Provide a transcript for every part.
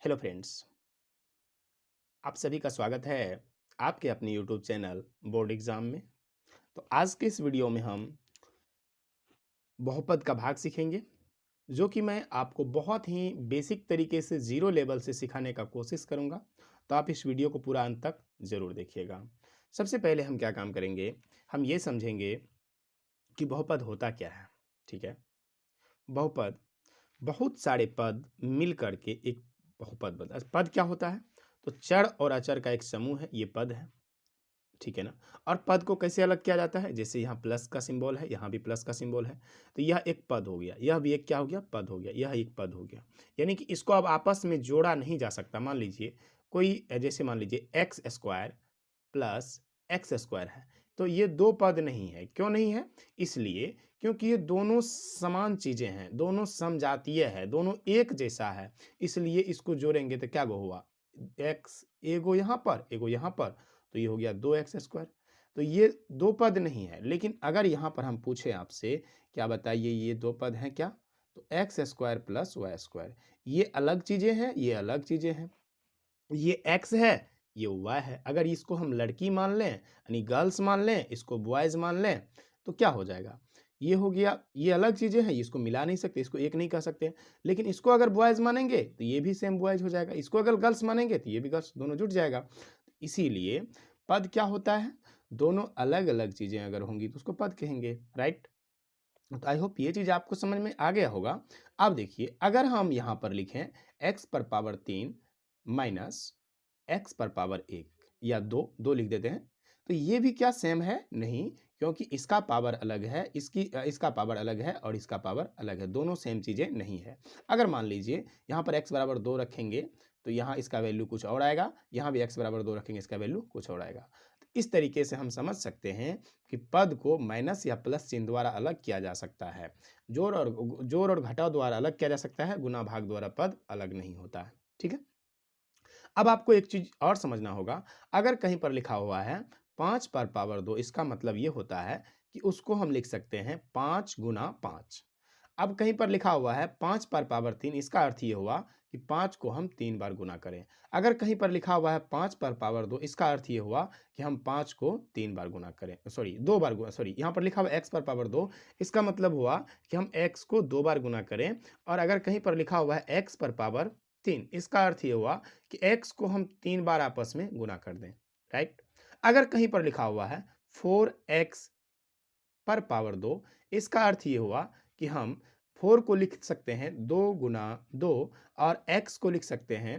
Hello friends, आप सभी का स्वागत है आपके अपने यूट्यूब चैनल बोर्ड एग्ज़ाम में। तो आज के इस वीडियो में हम बहुपद का भाग सीखेंगे, जो कि मैं आपको बहुत ही बेसिक तरीके से ज़ीरो लेवल से सिखाने का कोशिश करूँगा। तो आप इस वीडियो को पूरा अंत तक ज़रूर देखिएगा। सबसे पहले हम क्या काम करेंगे, हम ये समझेंगे कि बहुपद होता क्या है, ठीक है? बहुपद बहुत सारे पद मिल कर के एक बहुपद बनता है। पद क्या होता है? तो चर और अचर का एक समूह है, ये पद है। ठीक है ना? और पद को कैसे अलग किया जाता है? जैसे यहाँ प्लस का सिंबल है, यहाँ भी प्लस का सिंबल है, तो यह एक पद हो गया, यह भी एक क्या हो गया? पद हो गया, यह एक पद हो गया। यानी कि इसको अब आपस में जोड़ा नहीं जा सकता। मान लीजिए कोई जैसे मान लीजिए x square plus x square है, तो ये दो पद नहीं है। क्यों नहीं है? इसलिए क्योंकि ये दोनों समान चीज़ें हैं, दोनों समजातीय है, दोनों एक जैसा है, इसलिए इसको जोड़ेंगे तो क्या गो हुआ? एक्स एगो यहाँ पर, एगो यहाँ पर, तो ये हो गया 2x स्क्वायर। तो ये दो पद नहीं है, लेकिन अगर यहाँ पर हम पूछे आपसे, क्या बताइए ये दो पद हैं क्या? तो X square plus Y square, ये अलग चीज़ें हैं, ये अलग चीज़ें हैं। ये x है, ये y है। अगर इसको हम लड़की मान लें, यानी गर्ल्स मान लें, इसको बॉयज़ मान लें, तो क्या हो जाएगा? ये हो गया, ये अलग चीज़ें हैं, इसको मिला नहीं सकते, इसको एक नहीं कह सकते। लेकिन इसको अगर बॉयज़ मानेंगे, तो ये भी सेम बॉयज़ हो जाएगा। इसको अगर गर्ल्स मानेंगे, तो ये भी गर्ल्स, दोनों जुट जाएगा। इसीलिए पद क्या होता है? दोनों अलग-अलग चीज़ें अगर होंगी, तो उसको पद कहेंगे, राइट? तो आई होप ये चीज़ आपको समझ में आ गया होगा। अब देखिए, अगर हम यहाँ पर लिखें x पर पावर 3 माइनस x पर पावर 1 या 2 लिख देते हैं, तो ये भी क्या सेम है? नहीं, क्योंकि इसका पावर अलग है, इसका पावर अलग है और इसका पावर अलग है, दोनों सेम चीज़ें नहीं है। अगर मान लीजिए यहाँ पर x बराबर 2 रखेंगे, तो यहाँ इसका वैल्यू कुछ और आएगा, यहाँ भी x बराबर 2 रखेंगे, इसका वैल्यू कुछ और आएगा। तो इस तरीके से हम समझ सकते हैं कि पद को माइनस या प्लस चिन्ह द्वारा अलग किया जा सकता है। जोड़ और घटाव द्वारा अलग किया जा सकता है, गुणा भाग द्वारा पद अलग नहीं होता है। ठीक है? अब आपको एक चीज़ और समझना होगा, अगर कहीं पर लिखा हुआ है 5 पर पावर 2, इसका मतलब ये होता है कि उसको हम लिख सकते हैं 5 गुना 5। अब कहीं पर लिखा हुआ है 5 पर पावर 3, इसका अर्थ ये हुआ कि 5 को हम 3 बार गुना करें। अगर कहीं पर लिखा हुआ है 5 पर पावर 2, इसका अर्थ ये हुआ कि हम 5 को 3 बार गुना करें, सॉरी 2 बार गुना, सॉरी यहाँ पर लिखा हुआ है x पर पावर 2, इसका मतलब हुआ कि हम x को 2 बार गुना करें। और अगर कहीं पर लिखा हुआ है x पर पावर 3, इसका अर्थ ये हुआ कि x को हम 3 बार आपस में गुना कर दें, राइट? अगर कहीं पर लिखा हुआ है 4x पर पावर 2, इसका अर्थ ये हुआ कि हम 4 को लिख सकते हैं 2 गुना 2 और x को लिख सकते हैं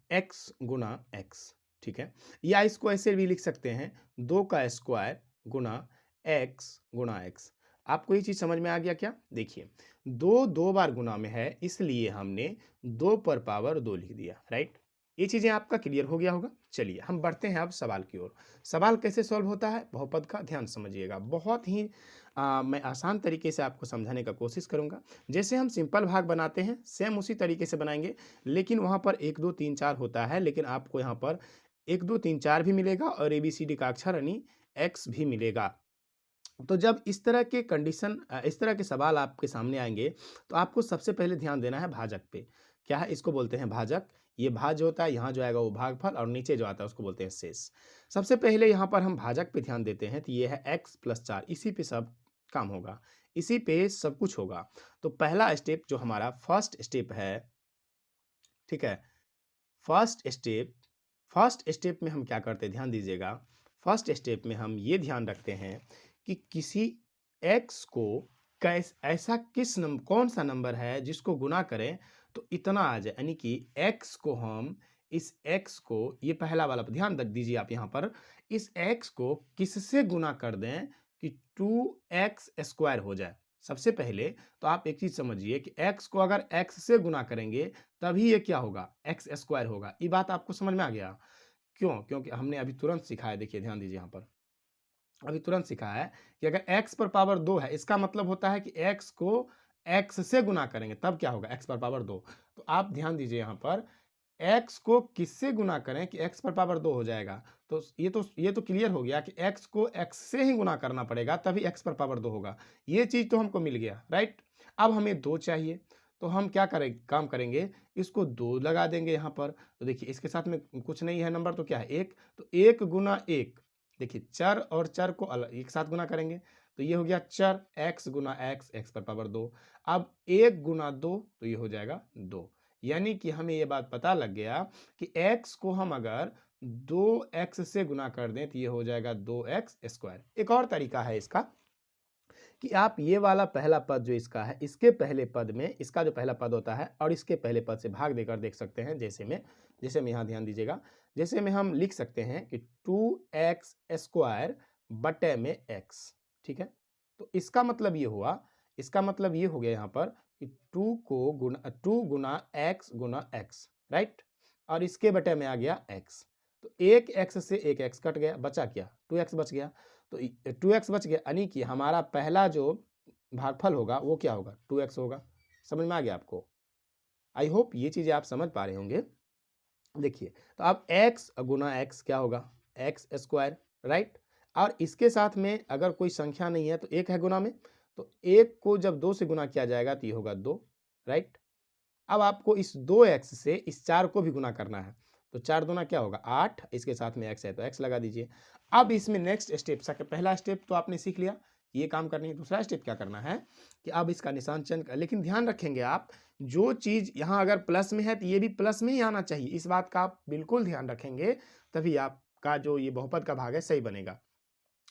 x गुना x, ठीक है? या इसको ऐसे भी लिख सकते हैं 2 का स्क्वायर गुना x। आपको ये चीज़ समझ में आ गया क्या? देखिए, 2 बार गुना में है, इसलिए हमने 2 पर पावर 2 लिख दिया, राइट? ये चीज़ें आपका क्लियर हो गया होगा। चलिए हम बढ़ते हैं अब सवाल की ओर। सवाल कैसे सॉल्व होता है बहुपद का, ध्यान समझिएगा। बहुत ही मैं आसान तरीके से आपको समझाने का कोशिश करूँगा। जैसे हम सिंपल भाग बनाते हैं, सेम उसी तरीके से बनाएँगे, लेकिन वहाँ पर 1, 2, 3, 4 होता है, लेकिन आपको यहाँ पर 1, 2, 3, 4 भी मिलेगा और ABCD का अक्षर यानी एक्स भी मिलेगा। तो जब इस तरह के इस तरह के सवाल आपके सामने आएँगे, तो आपको सबसे पहले ध्यान देना है भाजक पे। क्या है? इसको बोलते हैं भाजक। ये भाज्य होता है, यहाँ जो आएगा वो भागफल और नीचे जो आता है उसको बोलते हैं शेष। सबसे पहले यहाँ पर हम भाजक पे ध्यान देते हैं, तो ये है x + 4, इसी पे सब काम होगा, इसी पे सब कुछ होगा। तो पहला स्टेप जो हमारा फर्स्ट स्टेप है, ठीक है? फर्स्ट स्टेप में हम क्या करते हैं, ध्यान दीजिएगा। फर्स्ट स्टेप में हम ये ध्यान रखते हैं कि किसी x को कौन सा नंबर है जिसको गुना करें तो इतना आ जाए, यानी कि x को हम इस x को, ये पहला वाला ध्यान रख दीजिए आप यहाँ पर, इस x को किससे गुना कर दें कि 2x स्क्वायर हो जाए। सबसे पहले तो आप एक चीज समझिए कि x को अगर x से गुना करेंगे तभी ये क्या होगा, एक्स स्क्वायर होगा। ये बात आपको समझ में आ गया? क्यों? क्योंकि हमने अभी तुरंत सीखा है, देखिए ध्यान दीजिए यहाँ पर, अभी तुरंत सीखा है कि अगर x पर पावर 2 है, इसका मतलब होता है कि x को x से गुना करेंगे तब क्या होगा, x पर पावर 2। तो आप ध्यान दीजिए यहाँ पर, x को किससे गुना करें कि x पर पावर 2 हो जाएगा। तो ये तो क्लियर हो गया कि x को x से ही गुना करना पड़ेगा तभी x पर पावर 2 होगा। ये चीज़ तो हमको मिल गया, राइट? अब हमें 2 चाहिए, तो हम क्या काम करेंगे, इसको 2 लगा देंगे यहाँ पर। तो देखिए इसके साथ में कुछ नहीं है नंबर, तो क्या है 1, तो 1 गुना 1, देखिए चर और चर को एक साथ गुना करेंगे, तो ये हो गया चर x गुना x, x पर पावर 2। अब 1 गुना 2, तो ये हो जाएगा 2। यानी कि हमें ये बात पता लग गया कि x को हम अगर 2x से गुना कर दें तो ये हो जाएगा 2x स्क्वायर। एक और तरीका है इसका कि आप ये वाला पहला पद जो इसका है, इसके पहले पद में, इसका जो पहला पद होता है और इसके पहले पद से भाग देकर देख सकते हैं। जैसे में यहाँ ध्यान दीजिएगा, जैसे में हम लिख सकते हैं कि 2x स्क्वायर बटे में x, ठीक है। तो इसका मतलब ये हुआ, इसका मतलब ये हो गया यहाँ पर कि 2 गुना x गुना x, राइट, और इसके बटे में आ गया x। तो एक x से एक x कट गया, बचा क्या, 2x बच गया। तो 2x बच गया, यानी कि हमारा पहला जो भागफल होगा वो क्या होगा, 2x होगा। समझ में आ गया आपको? आई होप ये चीज़ें आप समझ पा रहे होंगे। देखिए तो अब x गुना x क्या होगा, x स्क्वायर, राइट। और इसके साथ में अगर कोई संख्या नहीं है तो एक है गुना में, तो एक को जब 2 से गुना किया जाएगा तो ये होगा 2, राइट। अब आपको इस 2x से इस 4 को भी गुना करना है, तो 4 दूना क्या होगा 8, इसके साथ में x है तो x लगा दीजिए। अब इसमें नेक्स्ट स्टेप, पहला स्टेप तो आपने सीख लिया, ये काम करनी है। दूसरा स्टेप क्या करना है कि अब इसका निशान चेंज कर, लेकिन ध्यान रखेंगे आप, जो चीज़ यहाँ अगर प्लस में है तो ये भी प्लस में ही आना चाहिए, इस बात का आप बिल्कुल ध्यान रखेंगे, तभी आपका जो ये बहुपद का भाग है सही बनेगा।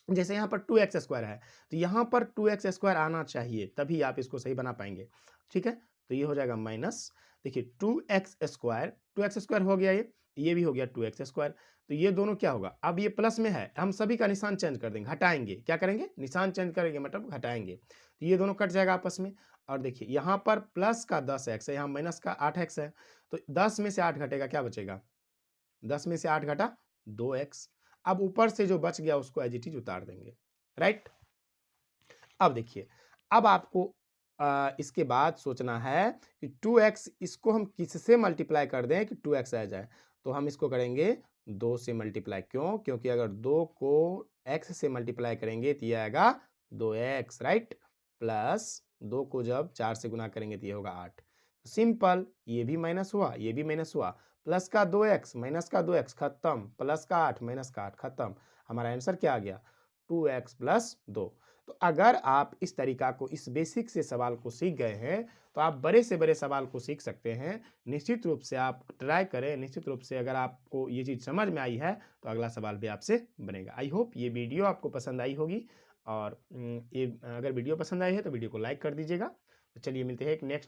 जैसे यहाँ पर 2x स्क्वायर है तो यहाँ पर 2x स्क्वायर आना चाहिए, तभी आप इसको सही बना पाएंगे, ठीक है। तो ये हो जाएगा माइनस, देखिए 2x स्क्वायर हो गया, ये भी हो गया 2x स्क्वायर। तो ये दोनों क्या होगा, अब ये प्लस में है, हम सभी का निशान चेंज कर देंगे, हटाएंगे, क्या करेंगे, निशान चेंज करेंगे मतलब घटाएंगे, तो ये दोनों कट जाएगा आपस में। और देखिए यहाँ पर प्लस का 10x है, यहाँ माइनस का 8x है, तो 10 में से 8 घटेगा, क्या बचेगा, 10 में से 8 घटा 2x। अब ऊपर से जो बच गया उसको एज इट इज उतार देंगे, राइट। अब देखिए, अब आपको इसके बाद सोचना है कि 2x, इसको हम किससे मल्टीप्लाई कर दें कि 2x आ जाए, तो हम इसको करेंगे 2 से मल्टीप्लाई। क्यों, क्योंकि अगर 2 को x से मल्टीप्लाई करेंगे तो ये आएगा 2x, राइट, प्लस 2 को जब 4 से गुना करेंगे तो ये होगा 8। सिंपल, ये भी माइनस हुआ, ये भी माइनस हुआ, प्लस का 2x माइनस का 2x खत्म, प्लस का 8 माइनस का 8 खत्म। हमारा आंसर क्या आ गया, 2x प्लस 2। तो अगर आप इस तरीका को, इस बेसिक से सवाल को सीख गए हैं तो आप बड़े से बड़े सवाल को सीख सकते हैं। निश्चित रूप से आप ट्राई करें, निश्चित रूप से अगर आपको ये चीज़ समझ में आई है तो अगला सवाल भी आपसे बनेगा। आई होप ये वीडियो आपको पसंद आई होगी, और ये अगर वीडियो पसंद आई है तो वीडियो को लाइक कर दीजिएगा। तो चलिए मिलते हैं एक नेक्स्ट